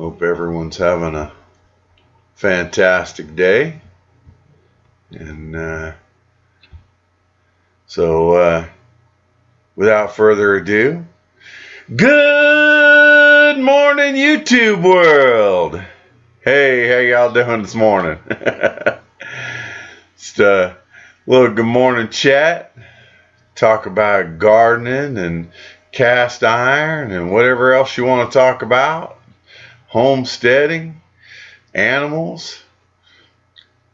Hope everyone's having a fantastic day. And so without further ado, good morning, YouTube world. Hey, how y'all doing this morning? Just a little good morning chat. Talk about gardening and cast iron and whatever else you want to talk about. Homesteading, animals,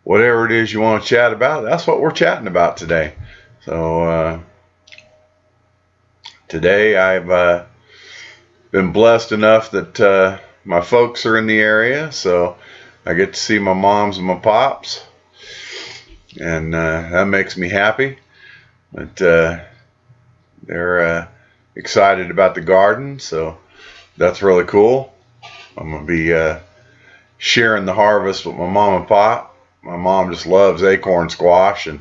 whatever it is you want to chat about. That's what we're chatting about today. So today I've been blessed enough that my folks are in the area, so I get to see my moms and my pops, and that makes me happy. But they're excited about the garden, so that's really cool. I'm gonna be sharing the harvest with my mom and pop. My mom just loves acorn squash, and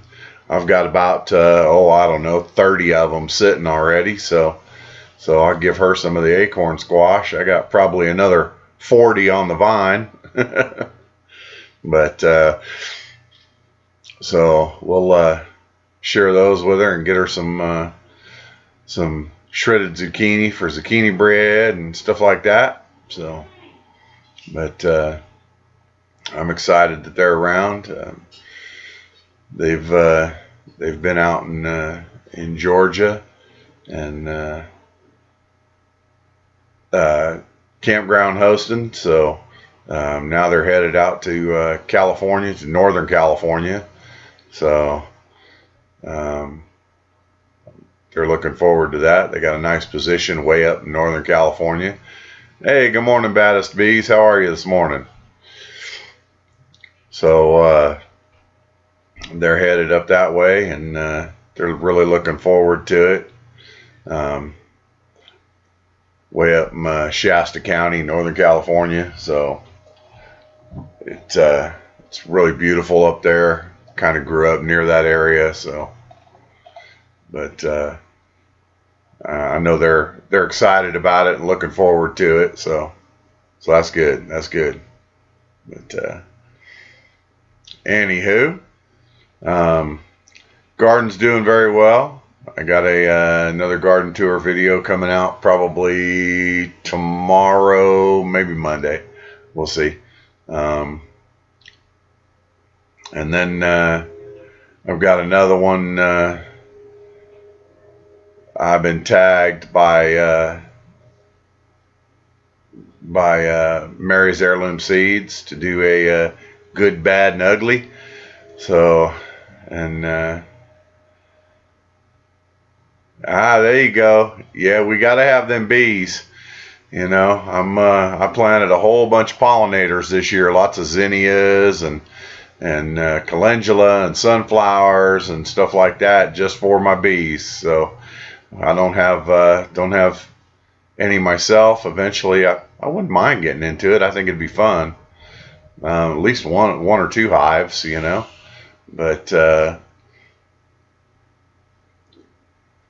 I've got about I don't know, 30 of them sitting already. So I'll give her some of the acorn squash. I got probably another 40 on the vine. But so we'll share those with her and get her some shredded zucchini for zucchini bread and stuff like that. So, but I'm excited that they're around. They've been out in Georgia and campground hosting. So now they're headed out to California, to Northern California. So they're looking forward to that. They got a nice position way up in Northern California. Hey, good morning, baddest bees. How are you this morning? So they're headed up that way, and they're really looking forward to it. Way up in Shasta County, Northern California. So it's really beautiful up there. Kind of grew up near that area, so. But I know they're excited about it and looking forward to it. So that's good. That's good. But anywho, garden's doing very well. I got another garden tour video coming out probably tomorrow, maybe Monday. We'll see. And then I've got another one. I've been tagged by Mary's Heirloom Seeds to do a good, bad, and ugly. So, and there you go. Yeah, we got to have them bees. You know, I planted a whole bunch of pollinators this year. Lots of zinnias and calendula and sunflowers and stuff like that, just for my bees. So I don't have any myself. Eventually, I wouldn't mind getting into it. I think it'd be fun. At least one or two hives, you know. But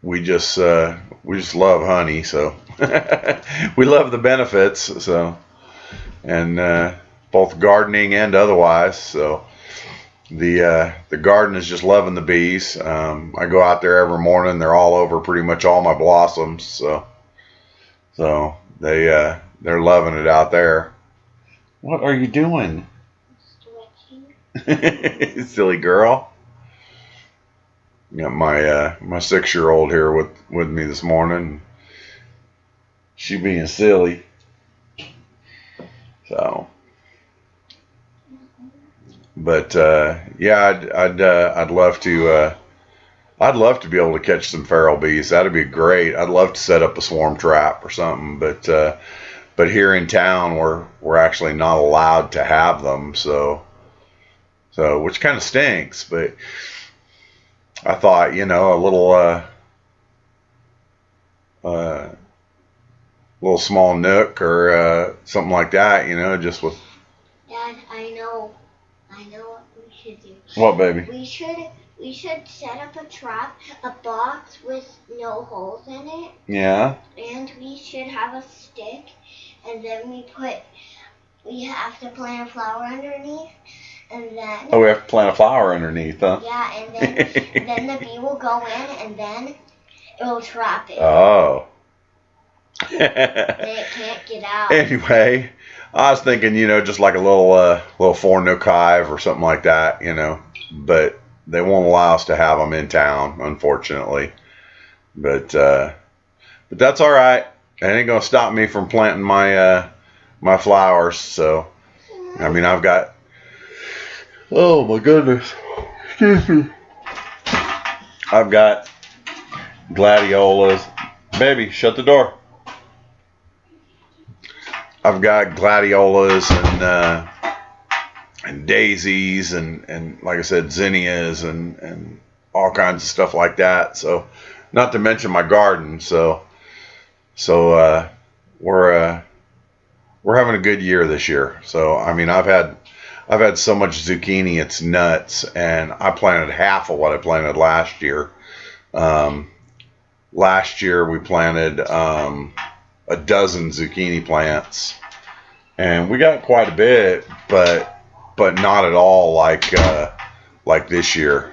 we just love honey, so we love the benefits. So, and both gardening and otherwise. So the garden is just loving the bees. I go out there every morning. They're all over pretty much all my blossoms. So they're loving it out there. What are you doing? Stretching. Silly girl. Got my 6-year-old here with me this morning. She being silly. So. But yeah, I'd love to be able to catch some feral bees. That'd be great. I'd love to set up a swarm trap or something. But here in town we're actually not allowed to have them. So which kind of stinks. But I thought, you know, a little small nook or something like that. You know, just with. Dad, I know what we should do. What, baby? We should set up a trap, a box with no holes in it. Yeah. And we should have a stick, and then we put we have to plant a flower underneath, and then. Oh, we have to plant a flower underneath, huh? Yeah, and then the bee will go in, and then it will trap it. Oh. Then it can't get out. Anyway, I was thinking, just like a little 4-nook hive or something like that, but they won't allow us to have them in town, unfortunately. But that's all right. It ain't gonna stop me from planting my my flowers. So, I mean, I've got. Oh my goodness! Excuse me. I've got gladiolas. Baby, shut the door. I've got gladiolas and daisies and like I said, zinnias and all kinds of stuff like that. So, not to mention my garden. So we're having a good year this year. So I mean, I've had so much zucchini, it's nuts, and I planted half of what I planted last year. Last year we planted a dozen zucchini plants, and we got quite a bit, but not at all like this year.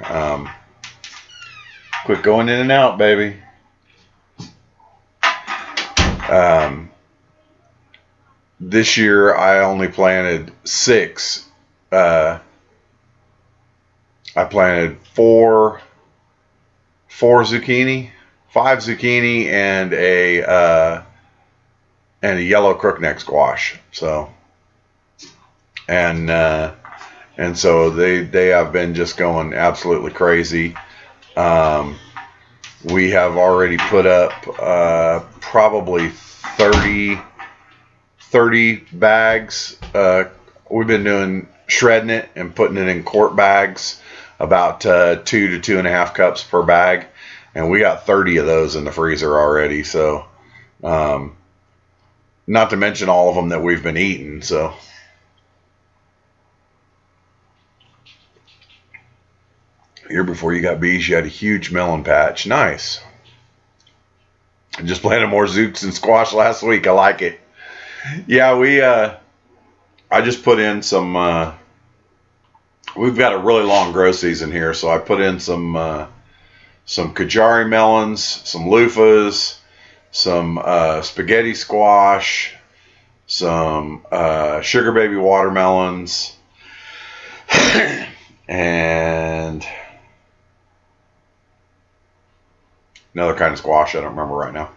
Quit going in and out, baby. This year I only planted 6. I planted 4 zucchini, 5 zucchini, and a yellow crookneck squash. So, and so they have been just going absolutely crazy. We have already put up probably 30 bags. We've been shredding it and putting it in quart bags, about 2 to 2.5 cups per bag, and we got 30 of those in the freezer already. So, not to mention all of them that we've been eating. So, here before you got bees, you had a huge melon patch. Nice. I just planted more zooks and squash last week. I like it. Yeah, I just put in some. We've got a really long grow season here, so I put in some Kajari melons, some loofahs, some spaghetti squash, some sugar baby watermelons, and another kind of squash I don't remember right now.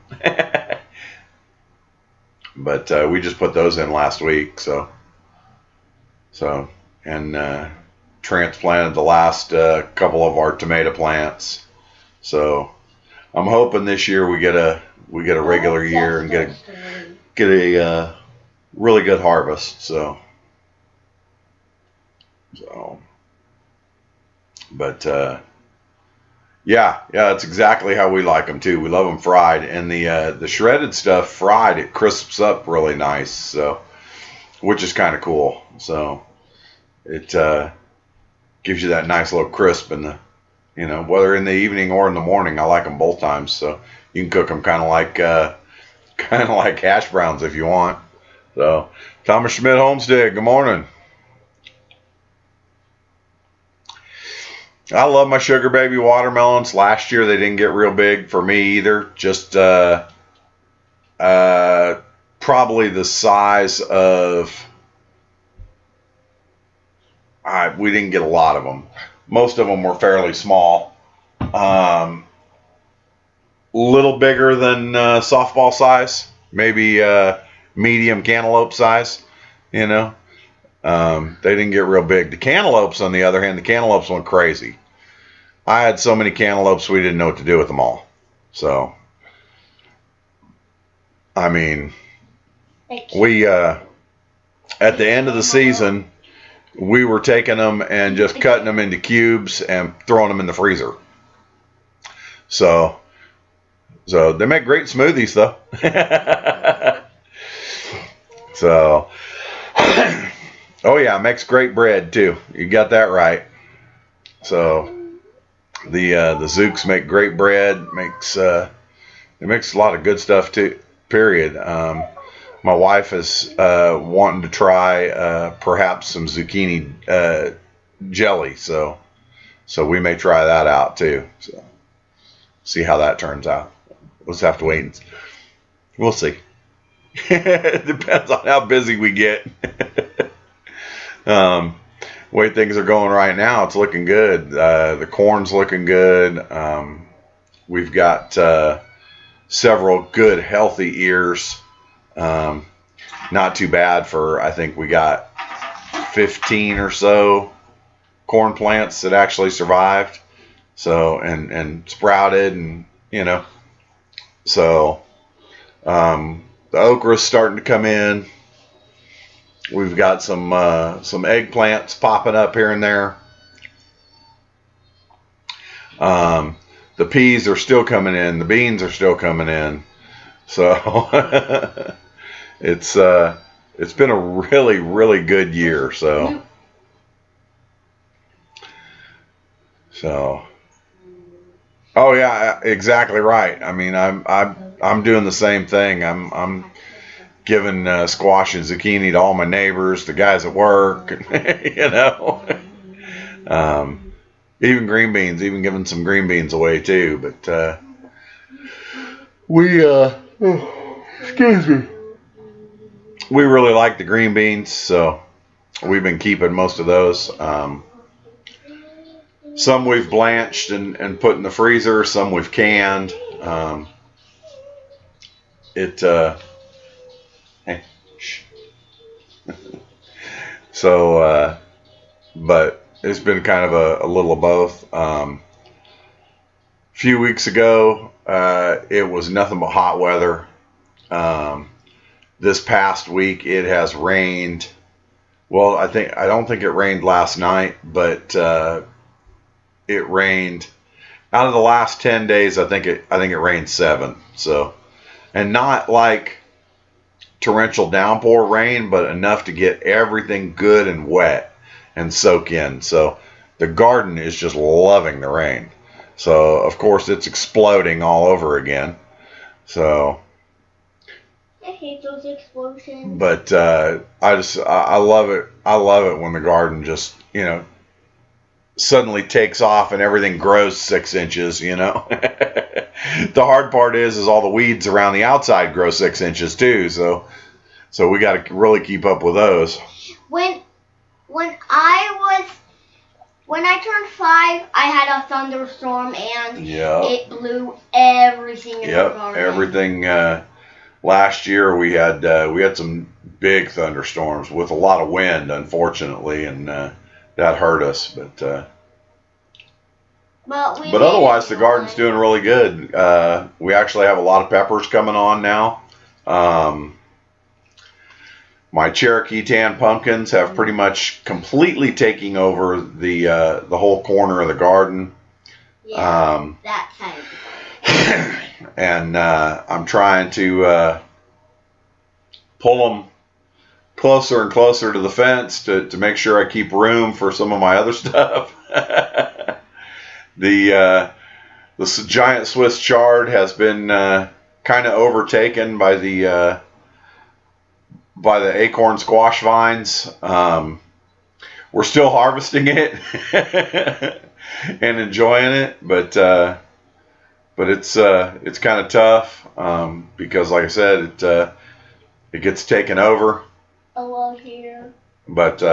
But we just put those in last week, so and transplanted the last couple of our tomato plants. So I'm hoping this year we get a regular year and get a really good harvest. So but yeah, that's exactly how we like them too. We love them fried, and the shredded stuff fried, it crisps up really nice. So, which is kind of cool. So it gives you that nice little crisp in the, whether in the evening or in the morning. I like them both times. So you can cook them kind of like hash browns if you want. So Thomas Schmidt Homestead, good morning. I love my sugar baby watermelons. Last year they didn't get real big for me either. Just probably the size of. We didn't get a lot of them. Most of them were fairly small. Little bigger than softball size, maybe medium cantaloupe size. They didn't get real big. The cantaloupes, on the other hand, the cantaloupes went crazy. I had so many cantaloupes we didn't know what to do with them all. So, I mean, we at the end of the season, we were taking them and just cutting them into cubes and throwing them in the freezer. So they make great smoothies, though. So, oh yeah, makes great bread too. You got that right. So the Zooks make great bread. It makes a lot of good stuff too. Period. My wife is wanting to try perhaps some zucchini jelly, so we may try that out too. So see how that turns out. We'll just have to wait and we'll see. It depends on how busy we get. Way things are going right now, it's looking good. The corn's looking good. We've got several good healthy ears. Not too bad for, I think we got 15 or so corn plants that actually survived. So, and sprouted, and, you know, so, the okra's starting to come in. We've got some eggplants popping up here and there. The peas are still coming in. The beans are still coming in. So it's been a really, really good year. So oh yeah, exactly right. I mean, I'm doing the same thing. I'm giving squash and zucchini to all my neighbors, the guys at work, you know. Even green beans, even giving some green beans away too. But we excuse me, we really like the green beans, so we've been keeping most of those. Some we've blanched and put in the freezer. Some we've canned. Hey, shh. So, but it's been kind of a little of both. A few weeks ago, it was nothing but hot weather. This past week, it has rained. Well, I don't think it rained last night, but it rained out of the last 10 days. I think it rained 7. So, and not like torrential downpour rain, but enough to get everything good and wet and soak in. So the garden is just loving the rain. So of course it's exploding all over again. So I hate those explosions. But I love it. I love it when the garden just, you know, suddenly takes off and everything grows 6 inches, you know. The hard part is all the weeds around the outside grow 6 inches too. So we got to really keep up with those. When I turned 5, I had a thunderstorm and Yep. it blew everything in the garden. Everything. Last year we had some big thunderstorms with a lot of wind, unfortunately, and that hurt us. But otherwise, the garden's doing really good. We actually have a lot of peppers coming on now. My Cherokee tan pumpkins have pretty much completely taken over the whole corner of the garden. Yeah, that side. And I'm trying to pull them closer and closer to the fence to make sure I keep room for some of my other stuff. The giant Swiss chard has been kind of overtaken by the acorn squash vines. We're still harvesting it and enjoying it, but it's kind of tough because, like I said, it gets taken over. Along here. But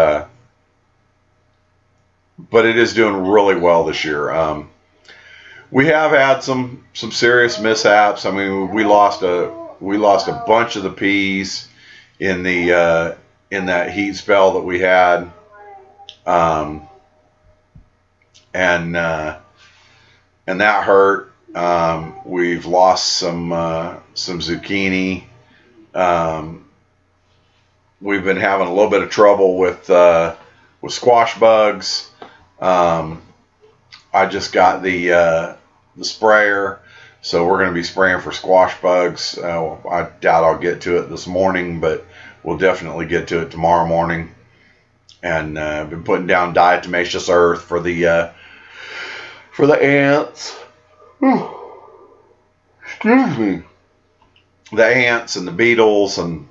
it is doing really well this year. We have had some serious mishaps. I mean, we lost a bunch of the peas in that heat spell that we had, and that hurt. We've lost some zucchini. We've been having a little bit of trouble with squash bugs. I just got the sprayer, so we're going to be spraying for squash bugs. I doubt I'll get to it this morning, but we'll definitely get to it tomorrow morning. And I've been putting down diatomaceous earth for the ants. Excuse me. The ants and the beetles and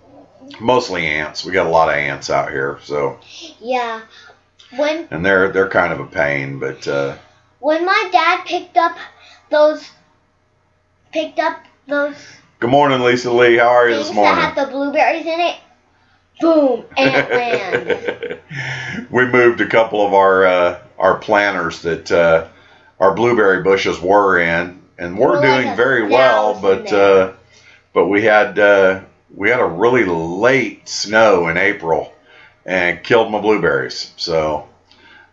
Mostly ants. We got a lot of ants out here, so. Yeah. And they're kind of a pain, but. When my dad picked up those. Good morning, Lisa Lee. How are you this morning? That had the blueberries in it. Boom! Ant land. We moved a couple of our planters that our blueberry bushes were in, and we're doing very well. But we had a really late snow in April, and killed my blueberries. So,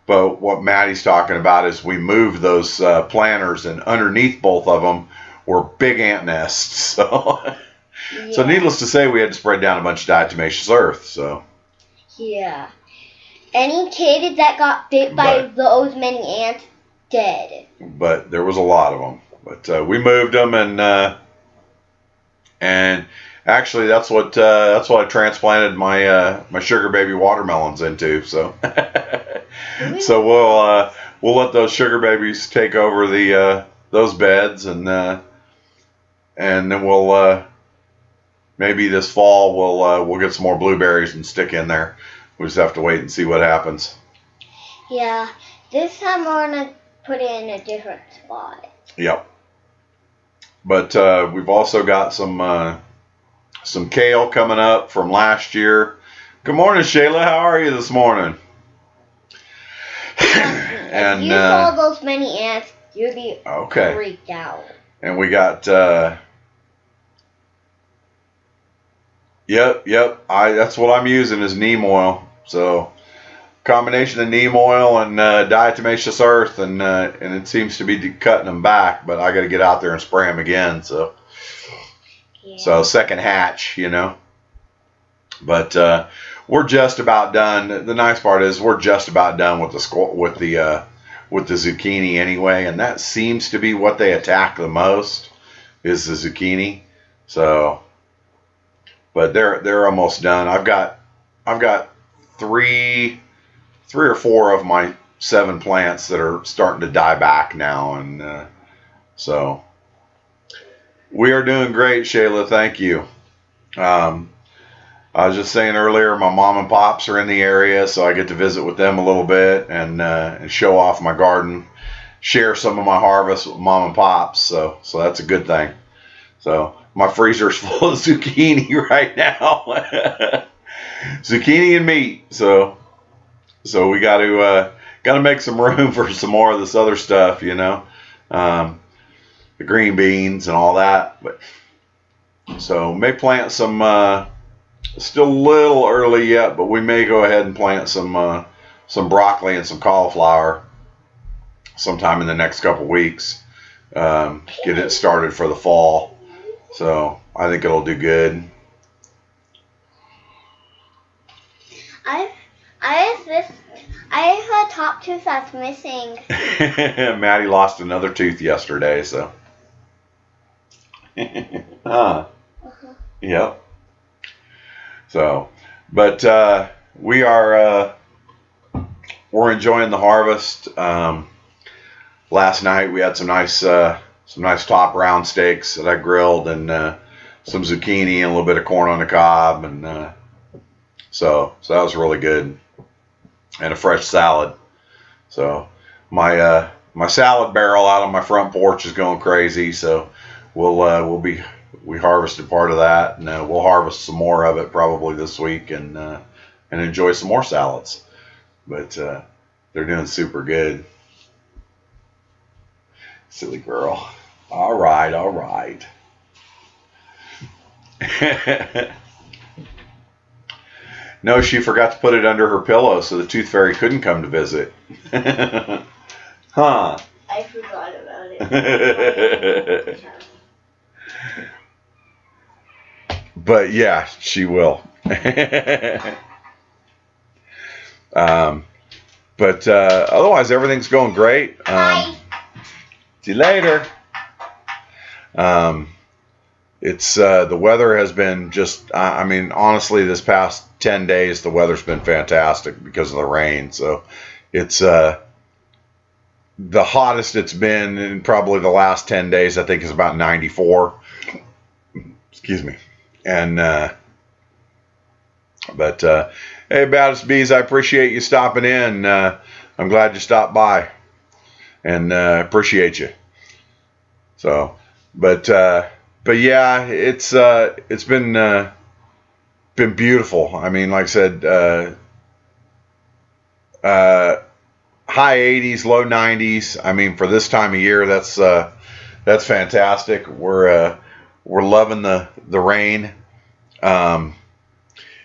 but what Maddie's talking about is we moved those planters, and underneath both of them were big ant nests. So. Yeah. So needless to say, we had to spread down a bunch of diatomaceous earth. So. Yeah. Any kid that got bit by those many ants, dead. But there was a lot of them. But we moved them, and actually that's what I transplanted my sugar baby watermelons into. So. So we'll let those sugar babies take over those beds, and then we'll. Maybe this fall we'll get some more blueberries and stick in there. We'll just have to wait and see what happens. Yeah, this time we're gonna put it in a different spot. Yep. But we've also got some kale coming up from last year. Good morning, Shayla. How are you this morning? And if you saw those many ants, you'd be freaked out. And we got. Yep. That's what I'm using is neem oil. So, combination of neem oil and diatomaceous earth, and it seems to be cutting them back. But I got to get out there and spray them again. So, So second hatch, But we're just about done. The nice part is we're just about done with the zucchini anyway, and that seems to be what they attack the most is the zucchini. So. But they're almost done. I've got three or four of my 7 plants that are starting to die back now, and so we are doing great, Shayla. Thank you. I was just saying earlier, my mom and pops are in the area, so I get to visit with them a little bit and show off my garden, share some of my harvest with mom and pops. So that's a good thing. So. My freezer's full of zucchini right now. Zucchini and meat. So we got to make some room for some more of this other stuff, the green beans and all that. But so may plant some. Still a little early yet, but we may go ahead and plant some broccoli and some cauliflower sometime in the next couple weeks. Get it started for the fall. So I think it'll do good. I have a top tooth that's missing. Maddie lost another tooth yesterday, so. Yep. So, but we're enjoying the harvest. Last night we had some nice top round steaks that I grilled, and some zucchini and a little bit of corn on the cob, and so that was really good, and a fresh salad. So my salad barrel out on my front porch is going crazy. So we harvested part of that, and we'll harvest some more of it probably this week, and enjoy some more salads. But they're doing super good. Silly girl. All right. No, she forgot to put it under her pillow so the tooth fairy couldn't come to visit. Huh. I forgot about it. But yeah, she will. But otherwise, everything's going great. Bye. See you later. It's the weather has been just, I mean, honestly, this past 10 days, the weather's been fantastic because of the rain. So it's the hottest it's been in probably the last 10 days, I think, is about 94. Excuse me. And But hey, Baddest Bees, I appreciate you stopping in. I'm glad you stopped by, and appreciate you. So, but yeah, it's been beautiful. I mean, like I said, high 80s, low 90s. I mean, for this time of year, that's fantastic. We're loving the rain.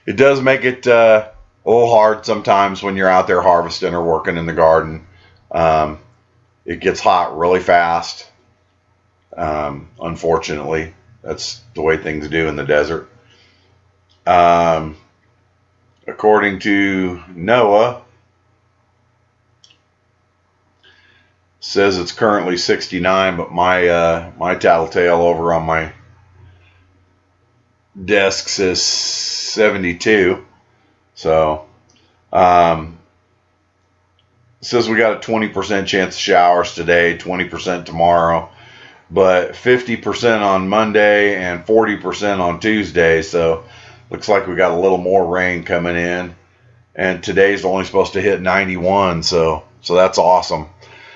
It does make it a little hard sometimes when you're out there harvesting or working in the garden. It gets hot really fast. Unfortunately, that's the way things do in the desert. According to NOAA, says it's currently 69, but my tattletale over on my desk says 72. So says we got a 20% chance of showers today, 20% tomorrow, but 50% on Monday and 40% on Tuesday. So looks like we got a little more rain coming in, and today's only supposed to hit 91. So that's awesome.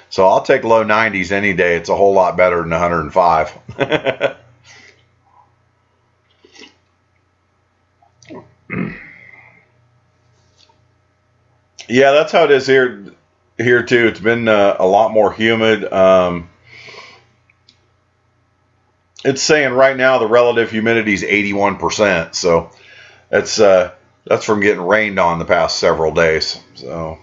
So I'll take low 90s any day. It's a whole lot better than 105. Yeah, that's how it is here too. It's been a lot more humid. It's saying right now the relative humidity is 81%. So that's from getting rained on the past several days. So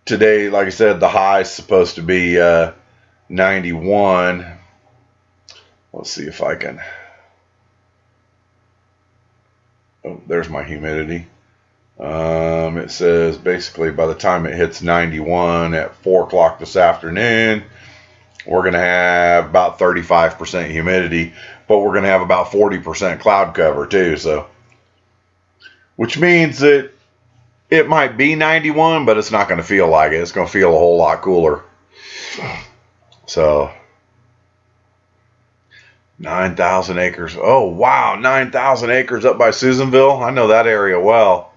today, like I said, the high is supposed to be 91. Let's see if I can. Oh, there's my humidity. It says basically by the time it hits 91 at 4 o'clock this afternoon, we're going to have about 35% humidity, but we're going to have about 40% cloud cover too. So, which means that it might be 91, but it's not going to feel like it. It's going to feel a whole lot cooler. So, 9,000 acres. Oh, wow. 9,000 acres up by Susanville. I know that area well.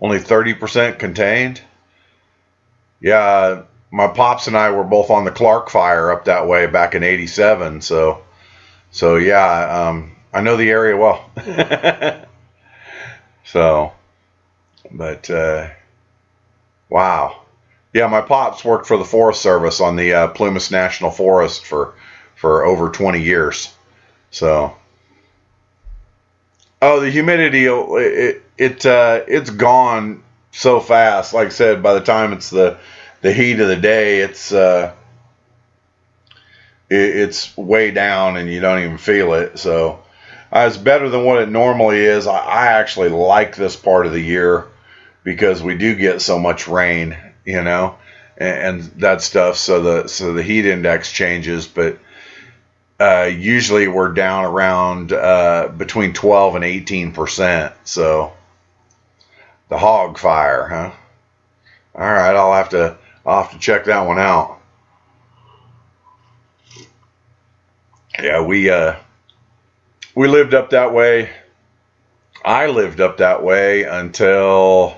Only 30% contained. Yeah, my pops and I were both on the Clark fire up that way back in '87. So yeah, I know the area well. So, but wow. Yeah, my pops worked for the Forest Service on the Plumas National Forest for over 20 years. So, oh, the humidity, it's gone so fast. Like I said, by the time it's the heat of the day, it's way down and you don't even feel it. So, it's better than what it normally is. I actually like this part of the year because we do get so much rain, and that stuff. So the heat index changes, but usually we're down around between 12 and 18%. So the hog fire, huh? All right, I'll have to check that one out. Yeah, we lived up that way. I lived up that way until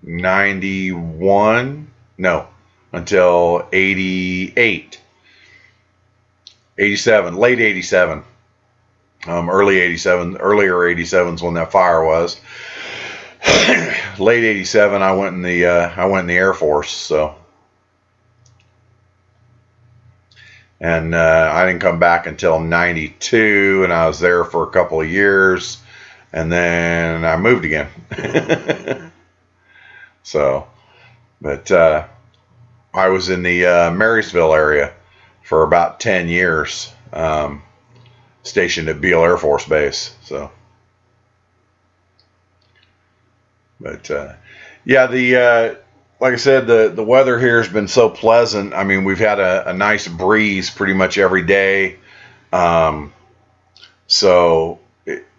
91. No, until 88, 87, late 87, early 87, earlier 87's when that fire was. Late 87, I went in the Air Force. So, and I didn't come back until 92, and I was there for a couple of years, and then I moved again. So, but I was in the Marysville area for about 10 years, stationed at Beale Air Force Base. So, but yeah, like I said, the weather here has been so pleasant. I mean, we've had a nice breeze pretty much every day. So,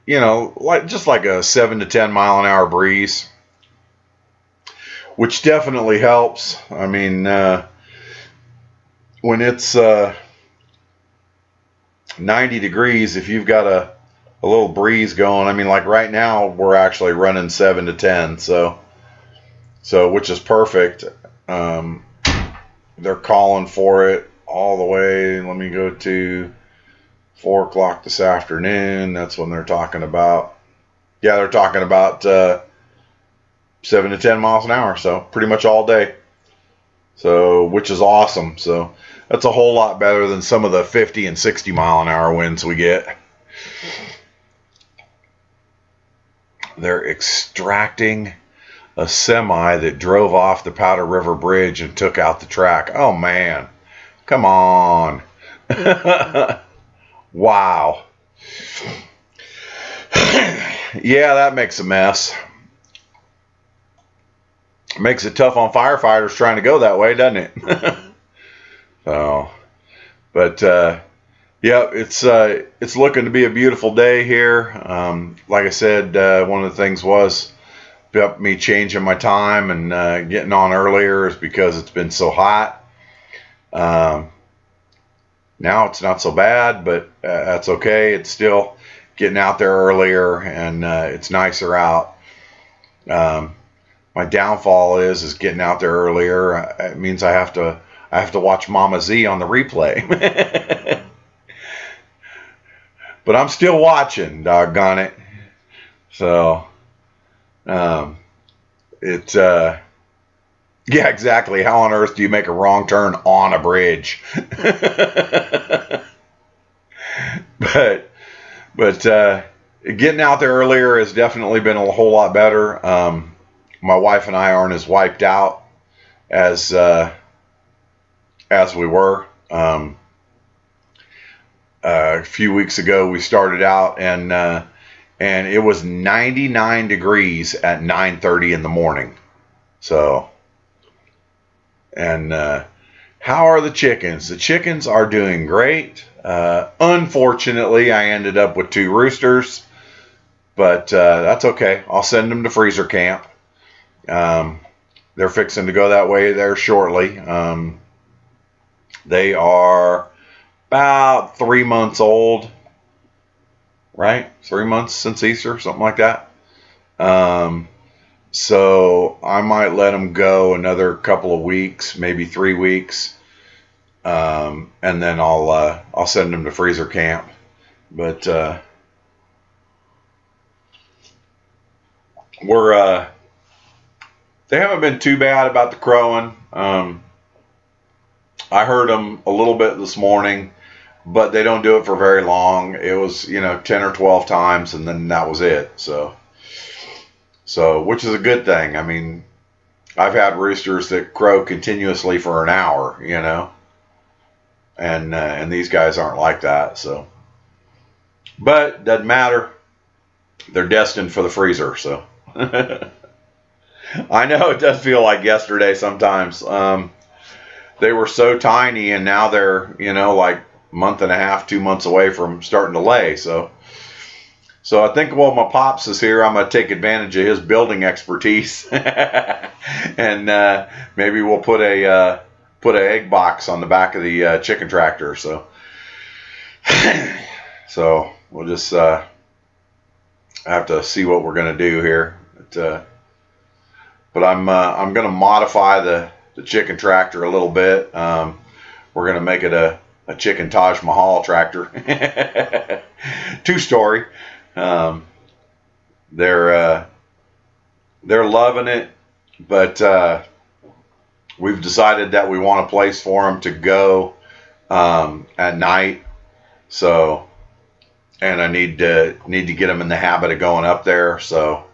just like a 7 to 10 mile an hour breeze, which definitely helps. I mean, when it's 90 degrees, if you've got a little breeze going. I mean, like right now we're actually running 7 to 10, so which is perfect. They're calling for it all the way. Let me go to 4 o'clock this afternoon. That's when they're talking about. Yeah, they're talking about 7 to 10 miles an hour, so pretty much all day. So, which is awesome. So that's a whole lot better than some of the 50 and 60 mile an hour winds we get. They're extracting a semi that drove off the Powder River Bridge and took out the track. Oh man, come on. Wow. Yeah, that makes a mess. Makes it tough on firefighters trying to go that way, doesn't it? So, but yeah, it's looking to be a beautiful day here. Like I said, one of the things was me changing my time and getting on earlier is because it's been so hot. Now it's not so bad, but that's okay. It's still getting out there earlier, and it's nicer out. My downfall is getting out there earlier. It means I have to watch Mama Z on the replay. But I'm still watching, doggone it. So, yeah, exactly. How on earth do you make a wrong turn on a bridge? But getting out there earlier has definitely been a whole lot better. My wife and I aren't as wiped out as we were. A few weeks ago, we started out and it was 99 degrees at 9:30 in the morning. So, and how are the chickens? The chickens are doing great. Unfortunately, I ended up with 2 roosters, but that's okay. I'll send them to freezer camp. They're fixing to go that way there shortly. They are about 3 months old, right? 3 months since Easter, something like that. So I might let them go another couple of weeks, maybe 3 weeks, and then I'll send them to freezer camp. But they haven't been too bad about the crowing. I heard them a little bit this morning, but they don't do it for very long. It was, 10 or 12 times, and then that was it. So which is a good thing. I mean, I've had roosters that crow continuously for an hour, and these guys aren't like that. So, but doesn't matter. They're destined for the freezer. So, I know it does feel like yesterday sometimes. They were so tiny, and now they're, like month and a half, 2 months away from starting to lay. So I think while my pops is here, I'm going to take advantage of his building expertise, and maybe we'll put an egg box on the back of the chicken tractor. So we'll just have to see what we're going to do here. But I'm going to modify the chicken tractor a little bit. We're going to make it a chicken Taj Mahal tractor, 2-story. They're loving it, but we've decided that we want a place for them to go at night. So, and I need to get them in the habit of going up there. So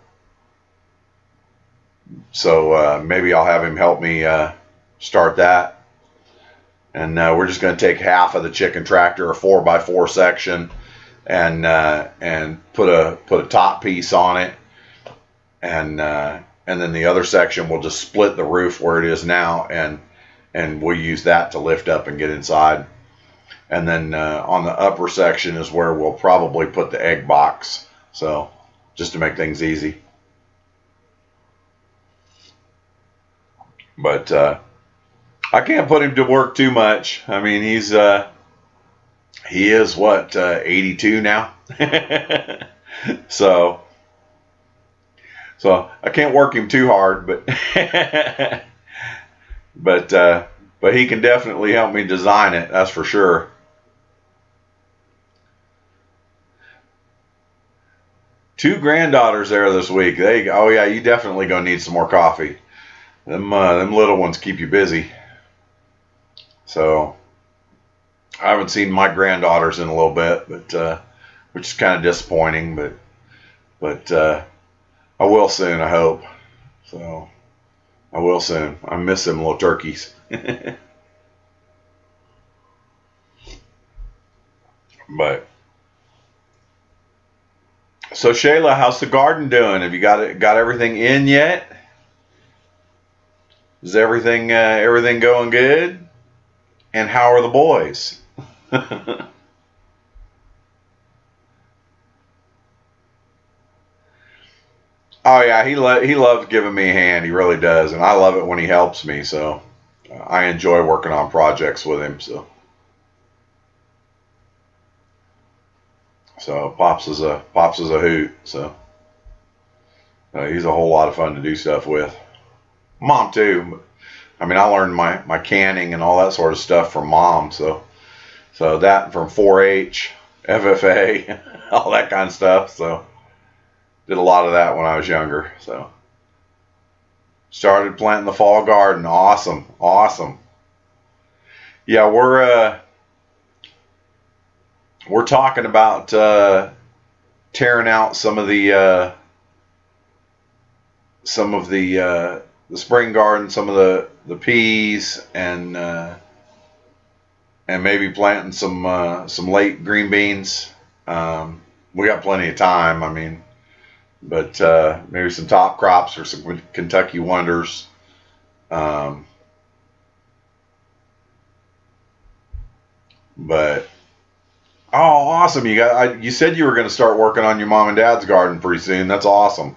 maybe I'll have him help me start that. And we're just going to take half of the chicken tractor, a 4x4 section, and put a top piece on it, and then the other section we'll just split the roof where it is now, and we'll use that to lift up and get inside. And then on the upper section is where we'll probably put the egg box. So just to make things easy. But I can't put him to work too much. I mean, he's he is what, 82 now. So I can't work him too hard, but but he can definitely help me design it, that's for sure. Two granddaughters there this week. Oh yeah, you definitely gonna need some more coffee. Them little ones keep you busy. So I haven't seen my granddaughters in a little bit, but which is kind of disappointing. But I will soon, I hope. So I will soon. I miss them little turkeys. But so Shayla, how's the garden doing? Have you got everything in yet? Is everything going good? And how are the boys? Oh yeah, he loves giving me a hand. He really does, and I love it when he helps me. So I enjoy working on projects with him. So Pops is a hoot. So he's a whole lot of fun to do stuff with. Mom too. I mean, I learned my canning and all that sort of stuff from Mom. So that from 4-H, FFA, all that kind of stuff. So did a lot of that when I was younger. So started planting the fall garden. Awesome. Yeah, we're talking about tearing out some of the spring garden, some of the peas, and maybe planting some late green beans. We got plenty of time. I mean, but maybe some top crops or some Kentucky Wonders. But oh, awesome! You said you were going to start working on your mom and dad's garden pretty soon. That's awesome.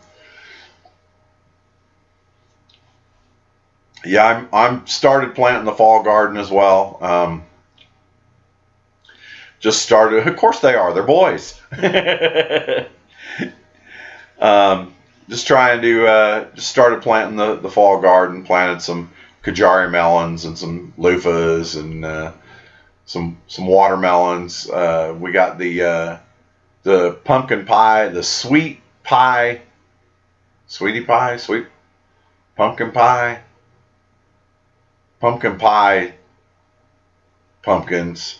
Yeah, I'm started planting the fall garden as well. Just started. Of course they are. They're boys. Just trying to just started planting the fall garden. Planted some Kajari melons and some loofahs and some watermelons. We got the pumpkin pie, the sweet pie, sweet pumpkin pie pumpkins.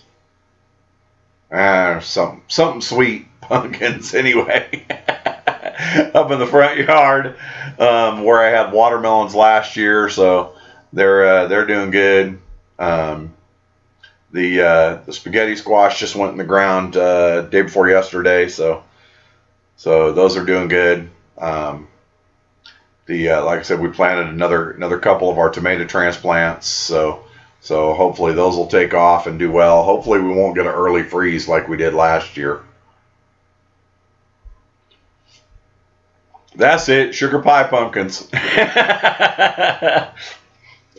Something sweet pumpkins anyway. Up in the front yard, where I had watermelons last year, so they're doing good. The spaghetti squash just went in the ground day before yesterday, so those are doing good. Like I said, we planted another couple of our tomato transplants, so hopefully those will take off and do well. Hopefully we won't get an early freeze like we did last year. That's it, sugar pie pumpkins. I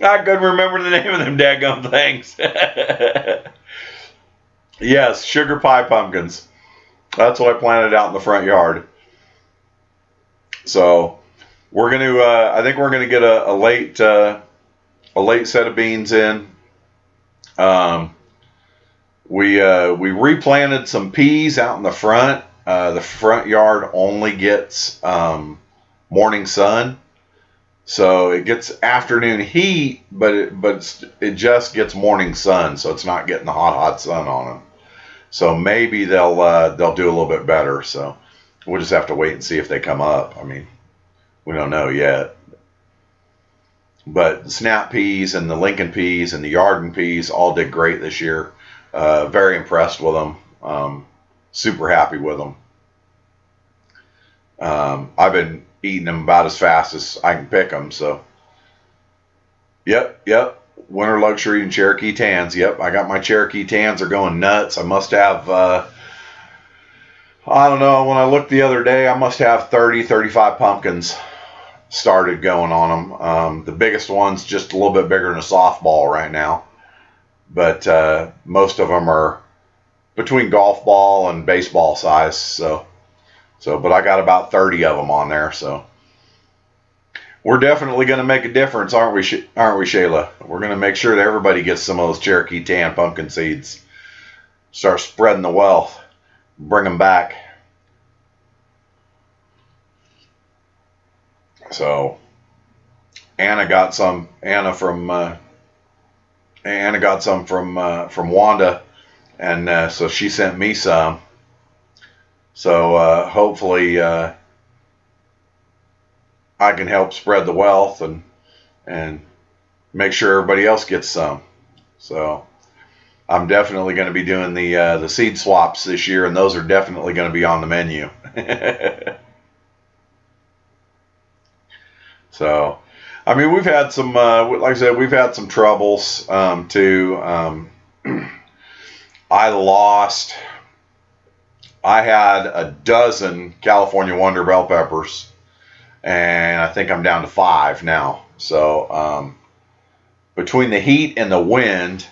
couldn't remember the name of them daggum things. Yes, sugar pie pumpkins. That's what I planted out in the front yard. So we're going to, I think we're going to get a late set of beans in. We replanted some peas out in the front. The front yard only gets morning sun, so it gets afternoon heat, but it just gets morning sun, so it's not getting the hot sun on them. So maybe they'll do a little bit better. So we'll just have to wait and see if they come up. I mean, we don't know yet. But the snap peas and the Lincoln peas and the Yarden peas all did great this year. Very impressed with them. Super happy with them. I've been eating them about as fast as I can pick them. So, yep. Winter Luxury and Cherokee Tans. Yep, I got my Cherokee Tans are going nuts. I must have, I don't know, when I looked the other day, I must have 35 pumpkins started going on them. The biggest one's just a little bit bigger than a softball right now. But most of them are between golf ball and baseball size. So but I got about 30 of them on there. So we're definitely going to make a difference, aren't we, Shayla? We're going to make sure that everybody gets some of those Cherokee tan pumpkin seeds. Start spreading the wealth. Bring them back. So Anna got some. Anna got some from Wanda, and so she sent me some. So hopefully I can help spread the wealth and make sure everybody else gets some. So I'm definitely going to be doing the seed swaps this year, and those are definitely going to be on the menu. So, I mean, we've had some, like I said, we've had some troubles too. I had a dozen California Wonder bell peppers, and I think I'm down to 5 now. So between the heat and the wind,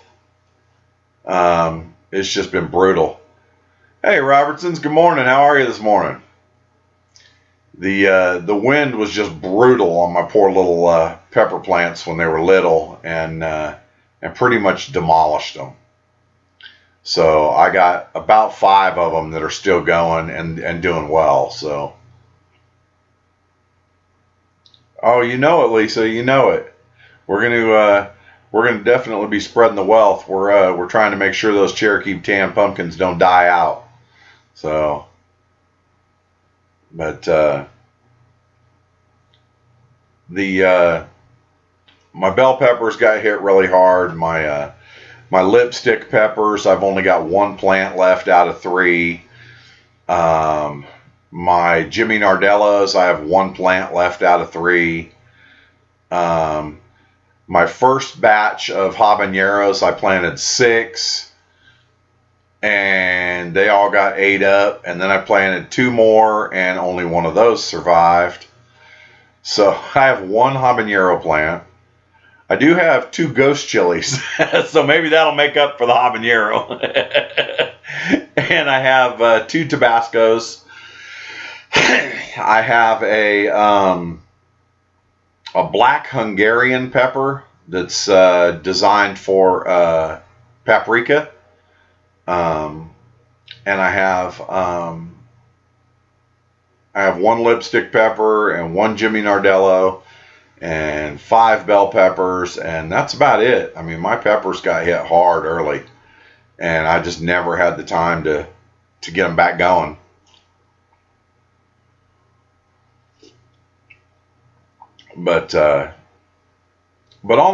it's just been brutal. Hey, Robertsons, good morning. How are you this morning? The wind was just brutal on my poor little pepper plants when they were little, and pretty much demolished them. So I got about 5 of them that are still going and doing well. So, oh, you know it, Lisa. You know it. We're gonna definitely be spreading the wealth. We're trying to make sure those Cherokee tan pumpkins don't die out. So, but my bell peppers got hit really hard. My lipstick peppers, I've only got 1 plant left out of 3. My Jimmy Nardellas, I have 1 plant left out of 3. My first batch of habaneros, I planted 6, and they all got ate up. And then I planted 2 more, and only 1 of those survived. So I have 1 habanero plant. I do have 2 ghost chilies, so maybe that'll make up for the habanero. And I have 2 Tabascos. I have a black Hungarian pepper that's designed for paprika, and I have 1 lipstick pepper and 1 Jimmy Nardello, and 5 bell peppers, and that's about it. I mean, my peppers got hit hard early, and I just never had the time to get them back going. But all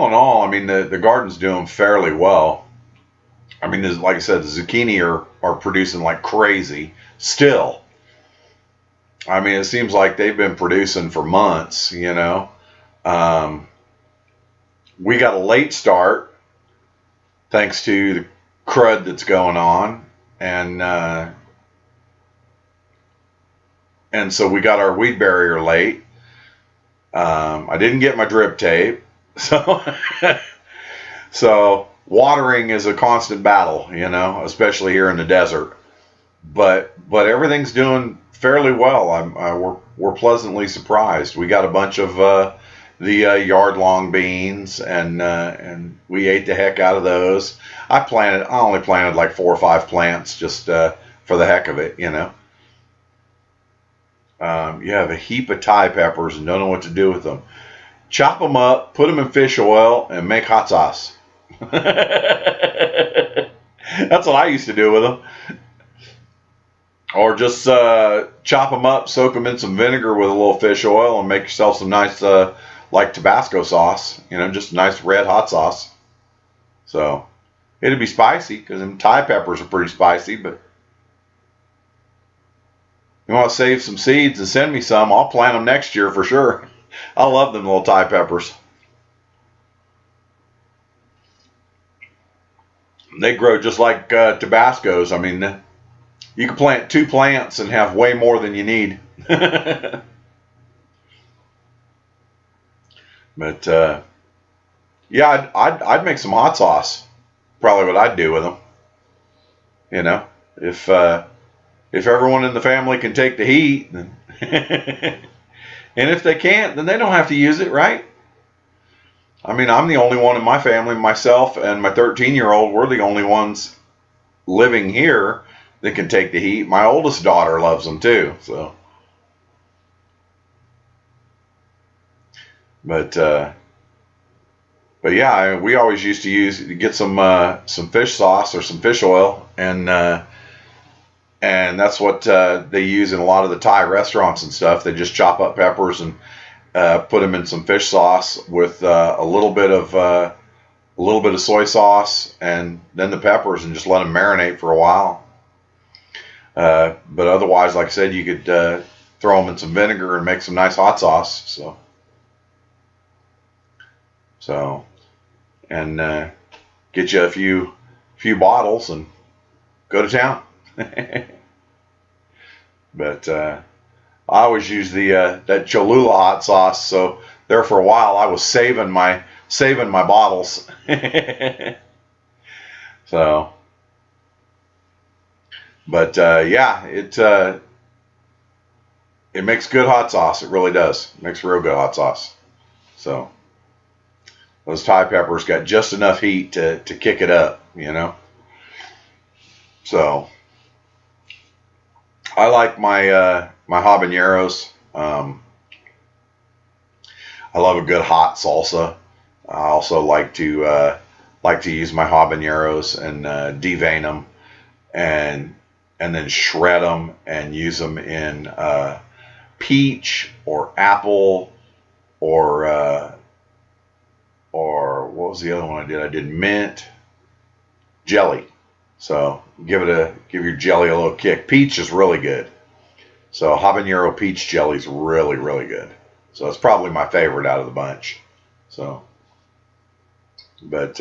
in all, I mean, the garden's doing fairly well. I mean, like I said, the zucchini are producing like crazy still. I mean, it seems like they've been producing for months, you know. We got a late start thanks to the crud that's going on, and so we got our weed barrier late. I didn't get my drip tape, so watering is a constant battle, you know, especially here in the desert. But everything's doing fairly well. We're pleasantly surprised. We got a bunch of the yard-long beans, and we ate the heck out of those. I only planted like 4 or 5 plants just for the heck of it, you know. You have a heap of Thai peppers and don't know what to do with them. Chop them up, put them in fish oil, and make hot sauce. That's what I used to do with them. Or just chop them up, soak them in some vinegar with a little fish oil, and make yourself some nice like Tabasco sauce, you know, just a nice red hot sauce. So it'd be spicy because them Thai peppers are pretty spicy, but you want to save some seeds and send me some, I'll plant them next year for sure. I love them little Thai peppers. They grow just like Tabascos. I mean, you can plant 2 plants and have way more than you need. But yeah, I'd make some hot sauce. Probably what I'd do with them. You know, If everyone in the family can take the heat, then and if they can't, then they don't have to use it, right? I mean, I'm the only one in my family, myself and my 13-year-old, we're the only ones living here that can take the heat. My oldest daughter loves them too, so. But yeah, we always used to get some fish sauce or some fish oil, and that's what they use in a lot of the Thai restaurants and stuff. They just chop up peppers and put them in some fish sauce with a little bit of soy sauce, and then the peppers, and just let them marinate for a while. But otherwise, like I said, you could throw them in some vinegar and make some nice hot sauce. So, and get you a few bottles and go to town. But I always use that Cholula hot sauce. So there for a while, I was saving my bottles. So, but yeah, it makes good hot sauce. It really does. It makes real good hot sauce. So those Thai peppers got just enough heat to kick it up, you know. So I like my my habaneros. I love a good hot salsa. I also like to use my habaneros and devein them and then shred them and use them in peach or apple or what was the other one I did? I did mint jelly. So give your jelly a little kick. Peach is really good. So habanero peach jelly is really, really good. So it's probably my favorite out of the bunch. So, but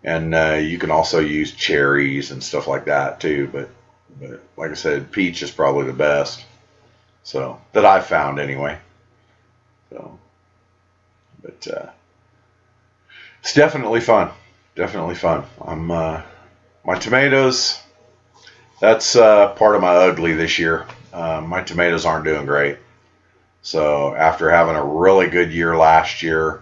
and you can also use cherries and stuff like that too. But like I said, peach is probably the best. So that I've found anyway. So, but it's definitely fun. Definitely fun. My tomatoes, that's part of my ugly this year. My tomatoes aren't doing great. So after having a really good year last year,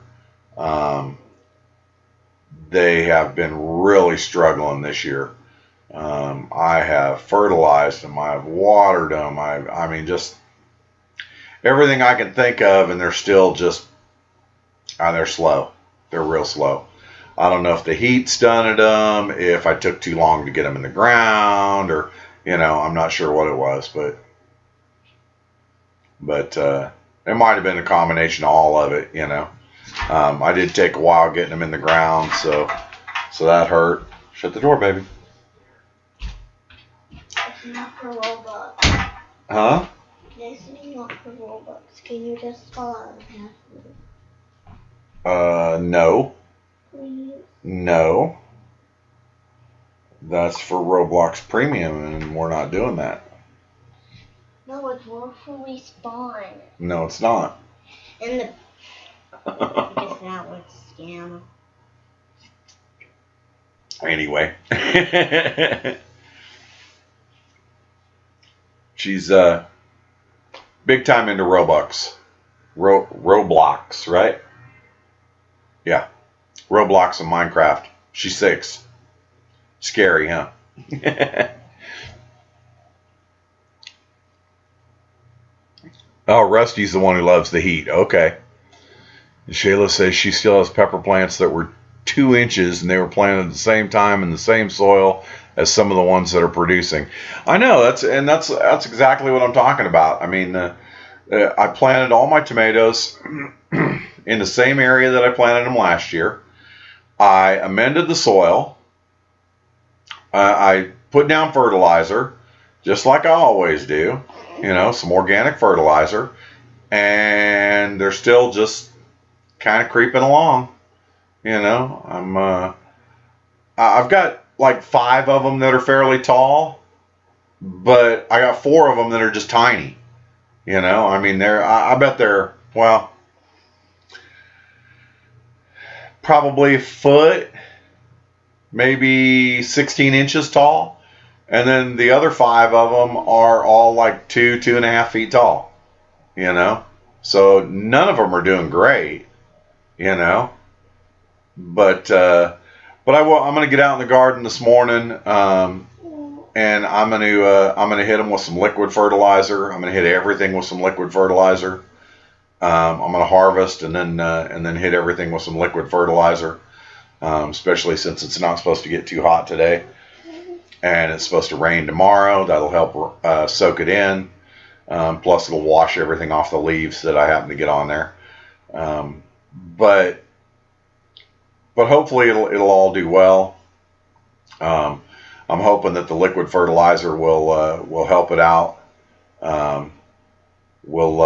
they have been really struggling this year. I have fertilized them. I've watered them. I mean, just everything I can think of, and they're still just, they're slow. They're real slow. I don't know if the heat's done at them, if I took too long to get them in the ground, or, you know, I'm not sure what it was, but it might have been a combination of all of it, you know. I did take a while getting them in the ground, so that hurt. Shut the door, baby. It's not for Robux. Huh? This is not for Robux. Can you just follow me? No. Please? No. That's for Roblox Premium, and we're not doing that. No, it's more for Respawn. No, it's not. And the... I guess that was a scam. Anyway. She's big time into Roblox. Roblox, right? Yeah. Roblox and Minecraft. She's 6. Scary, huh? Oh, Rusty's the one who loves the heat. Okay. Shayla says she still has pepper plants that were 2 inches and they were planted at the same time in the same soil as some of the ones that are producing. I know, that's exactly what I'm talking about. I mean, I planted all my tomatoes in the same area that I planted them last year. I amended the soil. I put down fertilizer, just like I always do, you know, some organic fertilizer, and they're still just kind of creeping along, you know. I've got like 5 of them that are fairly tall, but I got 4 of them that are just tiny, you know. I mean, I bet they're, well, probably a foot, maybe 16 inches tall, And then the other 5 of them are all like 2.5 feet tall, you know. So none of them are doing great, you know. But I'm going to get out in the garden this morning, and I'm going to hit them with some liquid fertilizer. I'm going to hit everything with some liquid fertilizer. I'm going to harvest and then hit everything with some liquid fertilizer, especially since it's not supposed to get too hot today. And it's supposed to rain tomorrow. That'll help soak it in. Plus, it'll wash everything off the leaves that I happen to get on there. But hopefully it'll all do well. I'm hoping that the liquid fertilizer will help it out. We'll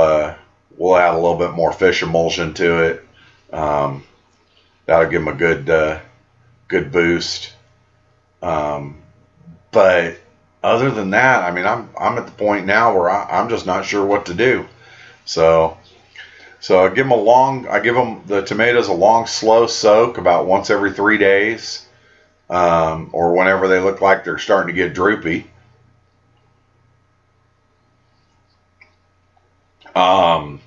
add a little bit more fish emulsion to it. That'll give them a good boost. But other than that, I mean, I'm at the point now where I'm just not sure what to do. So I give them the tomatoes a long, slow soak about once every 3 days, or whenever they look like they're starting to get droopy. My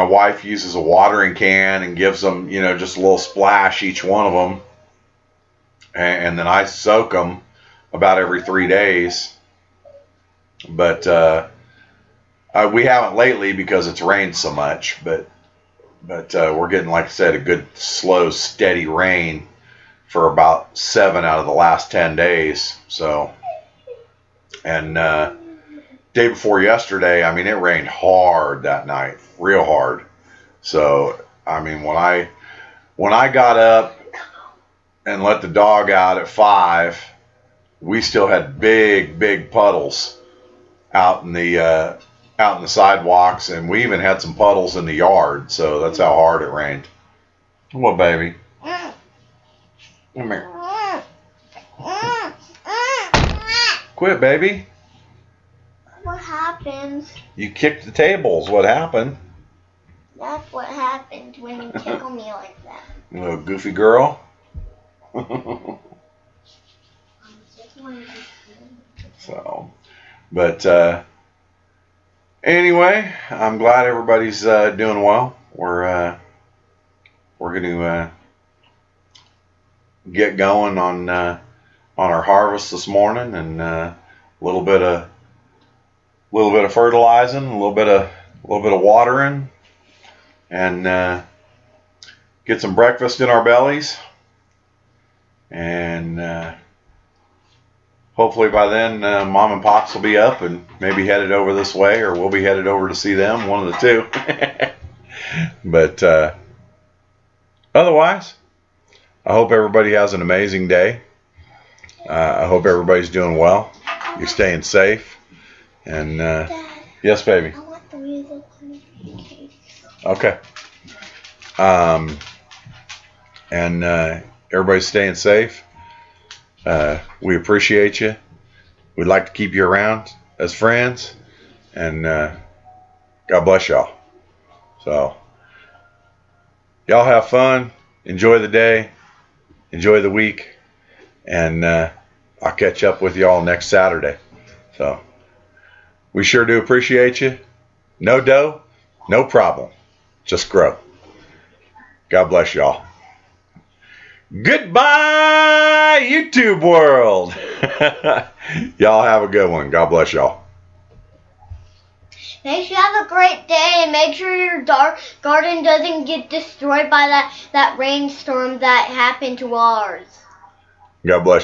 wife uses a watering can and gives them, you know, just a little splash each one of them, and then I soak them about every 3 days. But we haven't lately because it's rained so much. But we're getting, like I said, a good slow, steady rain for about 7 out of the last 10 days. So, and day before yesterday, I mean, it rained hard that night, real hard. So, I mean, when I got up and let the dog out at 5, we still had big puddles out in the sidewalks, and we even had some puddles in the yard. So that's how hard it rained. What, baby? Come here. Quit, baby. What happens? You kicked the tables. What happened? That's what happens when you tickle me like that. You little goofy girl. So, but anyway, I'm glad everybody's doing well. We're going to get going on our harvest this morning, and a little bit of fertilizing, a little bit of watering, and get some breakfast in our bellies, and hopefully by then Mom and Pops will be up and maybe headed over this way, or we'll be headed over to see them, one of the two. But otherwise, I hope everybody has an amazing day. I hope everybody's doing well. You're staying safe. And Dad, yes, baby. I want the music on the cake. Okay. And everybody's staying safe. We appreciate you. We'd like to keep you around as friends, and God bless y'all. So y'all have fun, enjoy the day, enjoy the week, and I'll catch up with y'all next Saturday. So we sure do appreciate you. No dough, no problem. Just grow. God bless y'all. Goodbye, YouTube world. Y'all have a good one. God bless y'all. Make sure you have a great day, and make sure your garden doesn't get destroyed by that rainstorm that happened to ours. God bless you.